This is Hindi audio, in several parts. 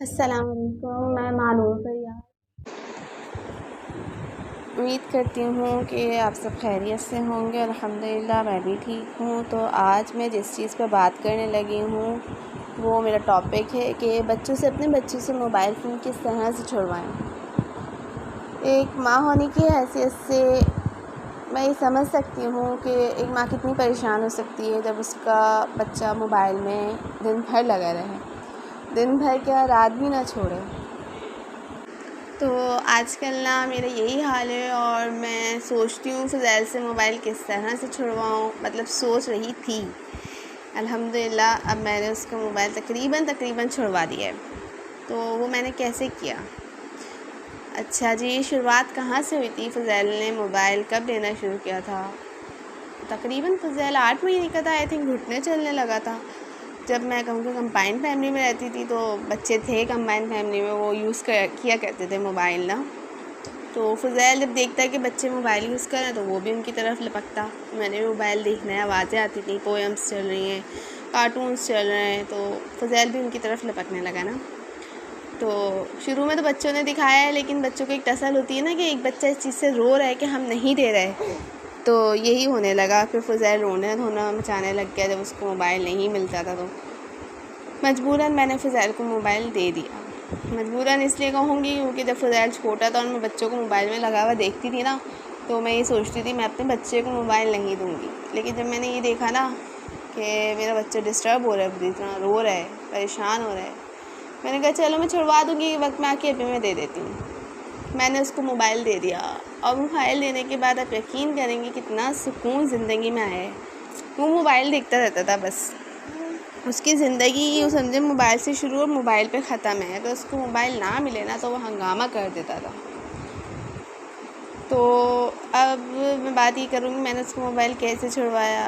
अस्सलाम वालेकुम। मैं मानूर भैया उम्मीद करती हूँ कि आप सब खैरियत से होंगे। अल्हम्दुलिल्लाह मैं भी ठीक हूँ। तो आज मैं जिस चीज़ पर बात करने लगी हूँ वो मेरा टॉपिक है कि अपने बच्चों से मोबाइल फ़ोन किस तरह से छुड़वाएं। एक माँ होने की हैसियत से मैं ये समझ सकती हूँ कि एक माँ कितनी परेशान हो सकती है जब उसका बच्चा मोबाइल में दिन भर लगा रहे, दिन भर क्या रात भी ना छोड़े। तो आजकल ना मेरा यही हाल है और मैं सोचती हूँ फ़ज़ैल से मोबाइल किस तरह से छुड़वाऊँ, मतलब सोच रही थी। अल्हम्दुलिल्लाह अब मैंने उसका मोबाइल तकरीबन छुड़वा दिया है। तो वो मैंने कैसे किया? अच्छा जी, शुरुआत कहाँ से हुई थी? फ़ज़ैल ने मोबाइल कब लेना शुरू किया था? तकरीबन फ़ज़ैल 8 महीने का था, आई थिंक घुटने चलने लगा था। जब मैं कहूँ कंबाइंड फैमिली में रहती थी तो बच्चे थे कंबाइंड फैमिली में, वो किया करते थे मोबाइल ना। तो फ़ज़ैल जब देखता है कि बच्चे मोबाइल यूज़ कर रहे हैं तो वो भी उनकी तरफ लपकता। मैंने भी मोबाइल देखना है, आवाज़ें आती थी, पोएम्स चल रही हैं, कार्टून्स चल रहे हैं, तो फ़ज़ैल भी उनकी तरफ लपकने लगा ना। तो शुरू में तो बच्चों ने दिखाया है, लेकिन बच्चों को एक तसल्ली होती है ना कि एक बच्चा इस चीज़ से रो रहा है कि हम नहीं दे रहे, तो यही होने लगा। फिर फ़ज़ैल रोने धोना मचाने लग गया जब उसको मोबाइल नहीं मिलता था। तो मजबूरन मैंने फ़ज़ैल को मोबाइल दे दिया। मजबूरन इसलिए कहूँगी क्योंकि जब फ़ज़ैल छोटा था और मैं बच्चों को मोबाइल में लगा हुआ देखती थी ना, तो मैं ये सोचती थी मैं अपने बच्चे को मोबाइल नहीं दूँगी। लेकिन जब मैंने ये देखा ना कि मेरा बच्चा डिस्टर्ब हो रहा है, इतना रो रहा है, परेशान हो रहा है, मैंने कहा चलो मैं छुड़वा दूँगी, वक्त में आके अभी मैं दे देती हूँ। मैंने उसको मोबाइल दे दिया और मोबाइल देने के बाद आप यकीन करेंगे कितना सुकून ज़िंदगी में आया है। वो मोबाइल देखता रहता था, बस उसकी ज़िंदगी यूँ समझे मोबाइल से शुरू और मोबाइल पे ख़त्म है। अगर उसको मोबाइल ना मिले ना तो वो हंगामा कर देता था। तो अब मैं बात ये करूँगी मैंने उसको मोबाइल कैसे छुड़वाया।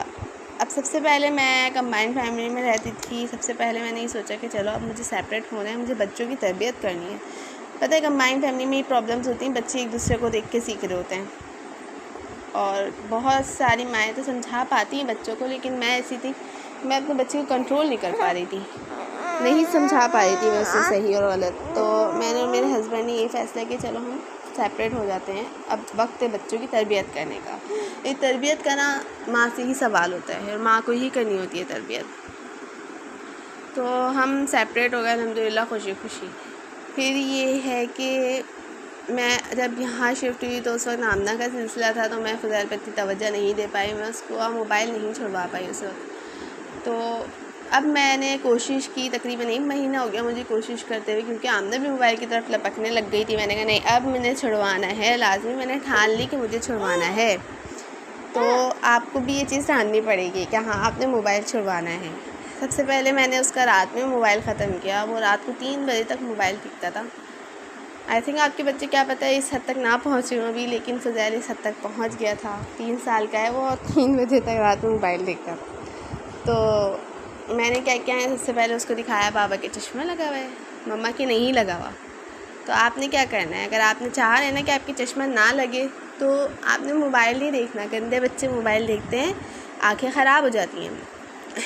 अब सबसे पहले मैं कंबाइंड फैमिली में रहती थी। सबसे पहले मैंने ये सोचा कि चलो अब मुझे सेपरेट होना है, मुझे बच्चों की तरबियत करनी है। पता है कंबाइंड फैमिली में ये प्रॉब्लम्स होती हैं, बच्चे एक दूसरे को देख के सीख रहे होते हैं और बहुत सारी माएँ तो समझा पाती हैं बच्चों को, लेकिन मैं ऐसी थी, मैं अपने बच्चे को कंट्रोल नहीं कर पा रही थी, नहीं समझा पा रही थी मैं उससे सही और गलत। तो मैंने और मेरे हस्बैंड ने ये फ़ैसला किया चलो हम सेपरेट हो जाते हैं, अब वक्त है बच्चों की तरबियत करने का। ये तरबियत करना माँ से ही सवाल होता है और माँ को ही करनी होती है तरबियत। तो हम सेपरेट हो गए अल्हम्दुलिल्लाह खुशी खुशी। फिर ये है कि मैं जब यहाँ शिफ्ट हुई तो उस वक्त आमना का सिलसिला था, तो मैं फ़ज़ैल पर इतनी तवज्जो नहीं दे पाई, मैं उसको मोबाइल नहीं छुड़वा पाई उस वक्त। तो अब मैंने कोशिश की, तकरीबन 1 महीना हो गया मुझे कोशिश करते हुए, क्योंकि आमना भी मोबाइल की तरफ लपकने लग गई थी। मैंने कहा नहीं अब मैंने छुड़वाना है, लाजमी मैंने ठान ली कि मुझे छुड़वाना है। तो आपको भी ये चीज़ ठाननी पड़ेगी कि हाँ आपने मोबाइल छुड़वाना है। सबसे पहले मैंने उसका रात में मोबाइल ख़त्म किया। वो रात को 3 बजे तक मोबाइल टिकता था। आई थिंक आपके बच्चे क्या पता है इस हद तक ना पहुँचे हों अभी, लेकिन फ़ज़ैल इस हद तक पहुँच गया था। 3 साल का है वो और 3 बजे तक रात में मोबाइल देखता था। तो मैंने क्या किया है, सबसे पहले उसको दिखाया बाबा के चश्मा लगा हुआ है, मम्मा के नहीं लगा हुआ। तो आपने क्या करना है, अगर आपने चाहा है ना कि आपके चश्मा ना लगे तो आपने मोबाइल नहीं देखना। गंदे बच्चे मोबाइल देखते हैं, आँखें ख़राब हो जाती हैं।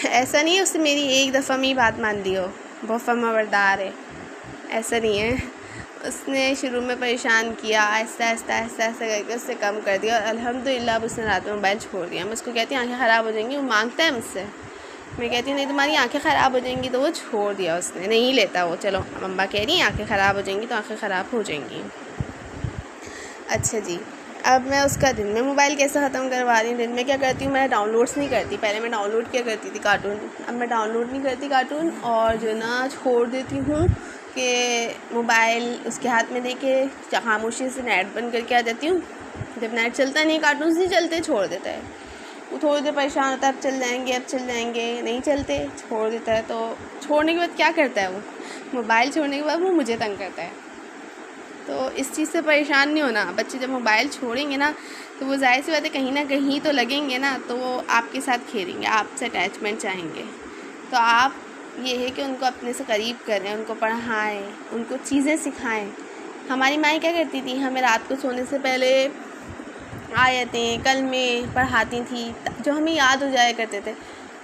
ऐसा नहीं है उससे मेरी एक दफ़ा में ही बात मान ली हो, बहुत फर्माबरदार है, ऐसा नहीं है। उसने शुरू में परेशान किया, आहिस्ता करके उससे कम कर दिया और अल्हम्दुलिल्लाह अब उसने रात में मोबाइल छोड़ दिया। मैं उसको कहती हूँ आँखें ख़राब हो जाएंगी, वो मांगता है मुझसे, मैं कहती हूँ नहीं तुम्हारी आंखें ख़राब हो जाएंगी, तो वो छोड़ दिया, उसने नहीं लेता वो। चलो मम्मा कह रही हैं आंखें ख़राब हो जाएंगी तो आंखें ख़राब हो जाएंगी। अच्छा जी, अब मैं उसका दिन में मोबाइल कैसे ख़त्म करवा रही हूँ। दिन में क्या करती हूँ, मैं डाउनलोड्स नहीं करती। पहले मैं डाउनलोड किया करती थी कार्टून, अब मैं डाउनलोड नहीं करती कार्टून और जो ना छोड़ देती हूँ कि मोबाइल उसके हाथ में दे के खामोशी से नेट बंद करके आ जाती हूँ। जब नेट चलता नहीं, कार्टून्स नहीं चलते, छोड़ देता है। वो थोड़ी देर परेशान होता है, अब चल जाएंगे, नहीं चलते, छोड़ देता है। तो छोड़ने के बाद क्या करता है वो, मोबाइल छोड़ने के बाद वो मुझे तंग करता है। तो इस चीज़ से परेशान नहीं होना। बच्चे जब मोबाइल छोड़ेंगे ना तो वो ज़ाहिर सी बात है कहीं ना कहीं तो लगेंगे ना, तो वो आपके साथ खेलेंगे, आपसे अटैचमेंट चाहेंगे। तो आप ये है कि उनको अपने से करीब करें, उनको पढ़ाएं, उनको चीज़ें सिखाएं। हमारी माएँ क्या करती थी, हमें रात को सोने से पहले आयतें कलमे पढ़ाती थी जो हमें याद हो जाया करते थे।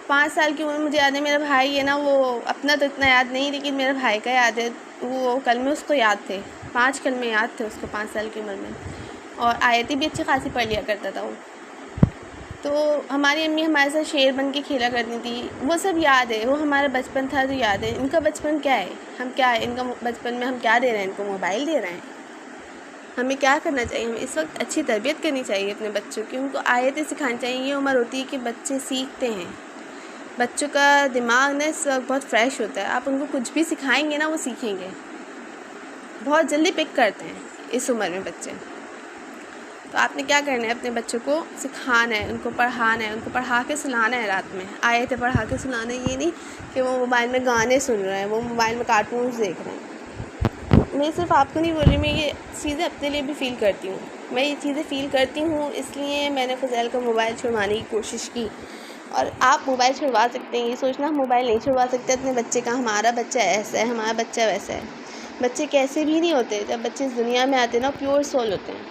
5 साल की उम्र मुझे याद है, मेरा भाई है ना, वो अपना तो इतना याद नहीं, लेकिन मेरे भाई का याद है। वो कलमे उसको याद थे, 5 कलमे याद थे उसको 5 साल की उम्र में, और आयतें भी अच्छी खासी पढ़ लिया करता था वो। तो हमारी अम्मी हमारे साथ शेर बन के खेला करती थी, वो सब याद है। वो हमारा बचपन था जो याद है। इनका बचपन क्या है, हम क्या है, इनका बचपन में हम क्या दे रहे हैं, इनको मोबाइल दे रहे हैं। हमें क्या करना चाहिए, हमें इस वक्त अच्छी तरबियत करनी चाहिए अपने बच्चों की, उनको आयतें सिखानी चाहिए। ये उम्र होती है कि बच्चे सीखते हैं, बच्चों का दिमाग ना इस वक्त बहुत फ्रेश होता है। आप उनको कुछ भी सिखाएंगे ना, वो सीखेंगे, बहुत जल्दी पिक करते हैं इस उम्र में बच्चे। तो आपने क्या करना है, अपने बच्चों को सिखाना है, उनको पढ़ाना है, उनको पढ़ा के सुनाना है। रात में आयतें पढ़ा के सुनाना है। ये नहीं कि वो मोबाइल में गाने सुन रहे हैं, वो मोबाइल में कार्टून्स देख रहे हैं। मैं सिर्फ आपको नहीं बोल रही, मैं ये चीज़ें अपने लिए भी फ़ील करती हूँ। मैं ये चीज़ें फ़ील करती हूँ, इसलिए मैंने फ़ज़ैल को मोबाइल छुड़वाने की कोशिश की। और आप मोबाइल छुड़वा सकते हैं, ये सोचना हम मोबाइल नहीं छुड़वा सकते अपने बच्चे का, हमारा बच्चा ऐसा है, हमारा बच्चा वैसा है। बच्चे कैसे भी नहीं होते, जब बच्चे इस दुनिया में आते हैं ना, प्योर सोल होते हैं,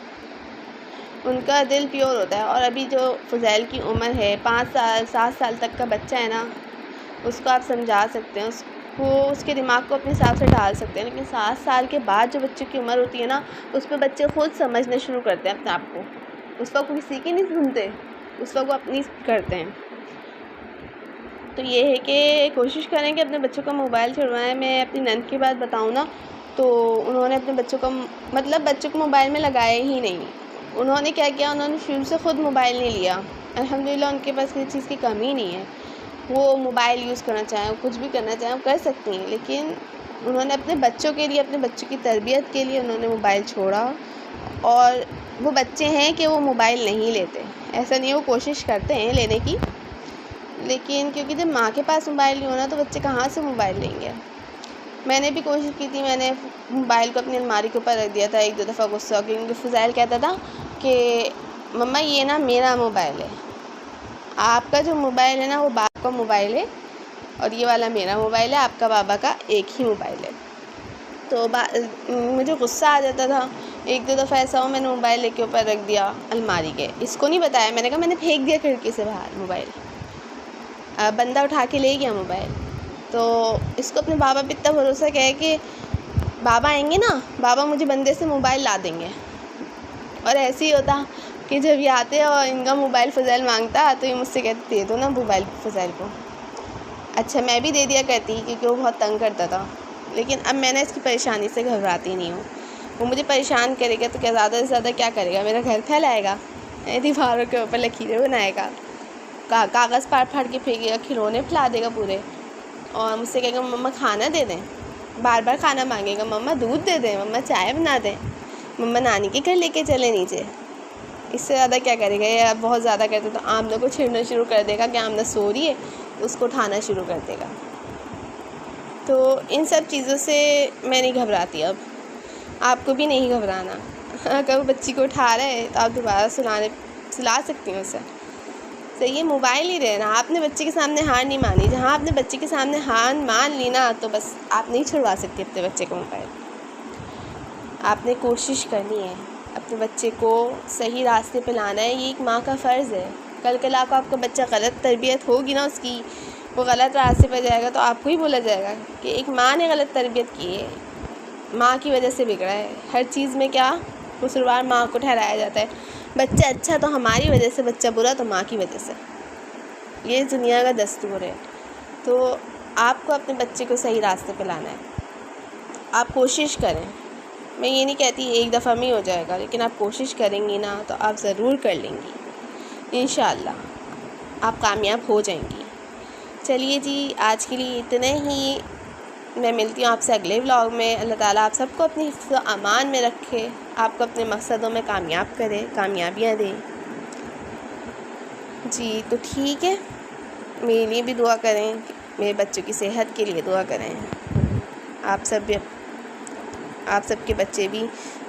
उनका दिल प्योर होता है। और अभी जो फ़ज़ैल की उम्र है 5 साल 7 साल तक का बच्चा है ना, उसको आप समझा सकते हैं, उसको उसके दिमाग को अपने हिसाब से ढाल सकते हैं। लेकिन 7 साल के बाद जो बच्चे की उम्र होती है ना, उस पर बच्चे खुद समझना शुरू करते हैं अपने आप को। उस वक्त वो किसी की नहीं सुनते, उस वक्त वो अपनी करते हैं। तो ये है कि कोशिश करें कि अपने बच्चों का मोबाइल छुड़वाएं। मैं अपनी नंद की बात बताऊँ ना, तो उन्होंने अपने बच्चों को बच्चों को मोबाइल में लगाया ही नहीं। उन्होंने क्या किया, उन्होंने शुरू से ख़ुद मोबाइल नहीं लिया। अल्हम्दुलिल्लाह उनके पास किसी चीज़ की कमी नहीं है, वो मोबाइल यूज़ करना चाहें, कुछ भी करना चाहें, वो कर सकती हैं। लेकिन उन्होंने अपने बच्चों के लिए, अपने बच्चों की तरबियत के लिए उन्होंने मोबाइल छोड़ा। और वो बच्चे हैं कि वो मोबाइल नहीं लेते, ऐसा नहीं है, वो कोशिश करते हैं लेने की, लेकिन क्योंकि जब माँ के पास मोबाइल नहीं होना तो बच्चे कहाँ से मोबाइल लेंगे। मैंने भी कोशिश की थी, मैंने मोबाइल को अपनी अलमारी के ऊपर रख दिया था 1-2 दफ़ा गुस्सा, क्योंकि फ़ज़ैल कहता था कि मम्मा ये ना मेरा मोबाइल है, आपका जो मोबाइल है ना वो बाप का मोबाइल है, और ये वाला मेरा मोबाइल है, आपका बाबा का एक ही मोबाइल है। तो मुझे गुस्सा आ जाता था। 1-2 दफ़ा ऐसा हो, मैंने मोबाइल लेके ऊपर रख दिया अलमारी के, इसको नहीं बताया, मैंने कहा मैंने फेंक दिया खिड़की से बाहर मोबाइल। बंदा उठा के ले गया मोबाइल। तो इसको अपने बाबा पे इतना भरोसा क्या है कि बाबा आएंगे ना, बाबा मुझे बंदे से मोबाइल ला देंगे। और ऐसे ही होता कि जब ये आते और इनका मोबाइल फ़ज़ैल मांगता तो ये मुझसे कहते दे दो ना मोबाइल फ़ज़ैल को। अच्छा मैं भी दे दिया करती, क्योंकि वो बहुत तंग करता था। लेकिन अब मैंने इसकी परेशानी से घबराती नहीं हूँ। वो मुझे परेशान करेगा तो क्या, ज़्यादा से ज़्यादा क्या करेगा, मेरा घर फैलाएगा, दीवारों के ऊपर लकीरें बनाएगा, कागज़ फाड़ के फेंकेगा, खिलौने फैला देगा पूरे, और मुझसे कहेगा मम्मा खाना दे दें, बार बार खाना मांगेगा, मम्मा दूध दे दें, मम्मा चाय बना दें, मम्मा नानी के घर लेके चले नीचे। इससे ज़्यादा क्या करेगा, ये बहुत ज़्यादा करते तो आमना को छेड़ना शुरू कर देगा कि आमना सो रही है, उसको उठाना शुरू कर देगा। तो इन सब चीज़ों से मैं नहीं घबराती। अब आपको भी नहीं घबराना। अगर वो बच्ची को उठा रहा है तो आप दोबारा सुला सकती हैं उसे। तो ये मोबाइल ही रहना, आपने बच्चे के सामने हार नहीं मानी। जहाँ आपने बच्चे के सामने हार मान ली ना, तो बस आप नहीं छुड़वा सकते अपने बच्चे को मोबाइल। आपने कोशिश करनी है अपने बच्चे को सही रास्ते पे लाना है, ये एक माँ का फ़र्ज़ है। कल को आपका बच्चा गलत तरबियत होगी ना उसकी, वो गलत रास्ते पर जाएगा तो आपको ही बोला जाएगा कि एक माँ ने गलत तरबियत की है, माँ की वजह से बिगड़ा है। हर चीज़ में क्या कसूरवार माँ को ठहराया जाता है। बच्चा अच्छा तो हमारी वजह से, बच्चा बुरा तो माँ की वजह से। ये दुनिया का दस्तूर है। तो आपको अपने बच्चे को सही रास्ते पे लाना है। आप कोशिश करें। मैं ये नहीं कहती एक दफ़ा में ही हो जाएगा, लेकिन आप कोशिश करेंगी ना तो आप ज़रूर कर लेंगी। इंशाअल्लाह आप कामयाब हो जाएंगी। चलिए जी, आज के लिए इतना ही। मैं मिलती हूँ आपसे अगले व्लॉग में। अल्लाह ताला आप सबको अपनी हिफ्ज़ अमान में रखे, आपको अपने मकसदों में कामयाब करे, कामयाबियाँ दे जी। तो ठीक है, मेरे लिए भी दुआ करें, मेरे बच्चों की सेहत के लिए दुआ करें। आप सबके बच्चे भी,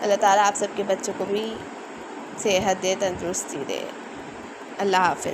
अल्लाह ताला आप सबके बच्चों को भी सेहत दे, तंदुरुस्ती दे। अल्लाह हाफ़िज़।